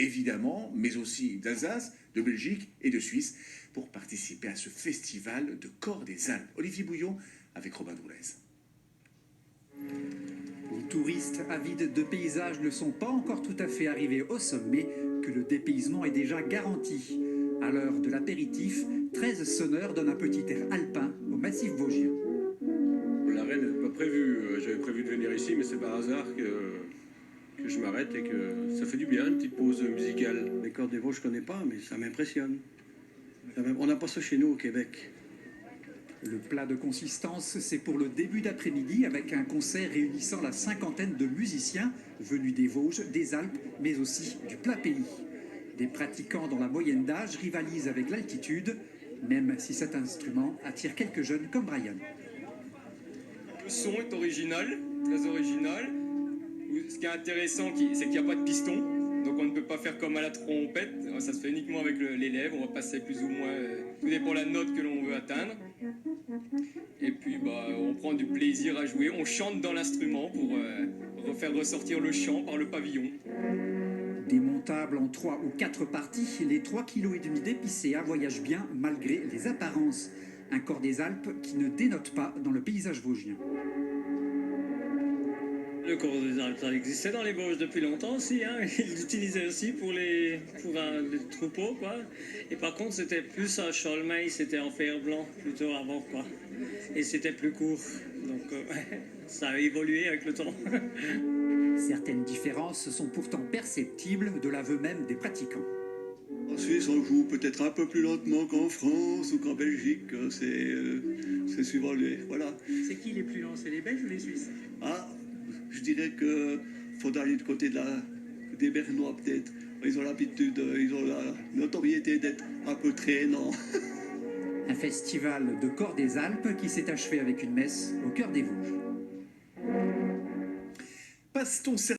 évidemment, mais aussi d'Alsace, de Belgique et de Suisse, pour participer à ce festival de corps des Alpes. Olivier Bouillon avec Robin Doulez. Les touristes avides de paysages ne sont pas encore tout à fait arrivés au sommet, que le dépaysement est déjà garanti. À l'heure de l'apéritif, 13 sonneurs donnent un petit air alpin au massif vosgien. La reine n'est pas prévue. J'avais prévu de venir ici, mais c'est par hasard que je m'arrête et que ça fait du bien, une petite pause musicale. Les corps des Vosges, je ne connais pas, mais ça m'impressionne. On n'a pas ça chez nous au Québec. Le plat de consistance, c'est pour le début d'après-midi avec un concert réunissant la cinquantaine de musiciens venus des Vosges, des Alpes, mais aussi du plat pays. Des pratiquants dans la moyenne d'âge rivalisent avec l'altitude, même si cet instrument attire quelques jeunes comme Brian. Le son est original, très original. Ce qui est intéressant, c'est qu'il n'y a pas de piston, donc on ne peut pas faire comme à la trompette, ça se fait uniquement avec les lèvres, on va passer plus ou moins, tout dépend de la note que l'on veut atteindre. Et puis on prend du plaisir à jouer, on chante dans l'instrument pour faire ressortir le chant par le pavillon. Démontable en 3 ou 4 parties, les 3,5 kg d'épicéa voyagent bien malgré les apparences. Un corps des Alpes qui ne dénote pas dans le paysage vosgien. Le corps des Alpes, ça existait dans les Vosges depuis longtemps aussi. Hein. Ils l'utilisaient aussi pour les troupeaux, quoi. Et par contre, c'était plus à Cholmeil, c'était en fer blanc plutôt avant, quoi. Et c'était plus court. Donc, ça a évolué avec le temps. Certaines différences sont pourtant perceptibles de l'aveu même des pratiquants. En Suisse, on joue peut-être un peu plus lentement qu'en France ou qu'en Belgique. C'est suivant les... Voilà. C'est qui les plus lents, c'est les Belges ou les Suisses? Je dirais qu'il faudra aller du côté des Bernois peut-être. Ils ont l'habitude, ils ont la notoriété d'être un peu traînants. Un festival de corps des Alpes qui s'est achevé avec une messe au cœur des Vosges. Passe-t-on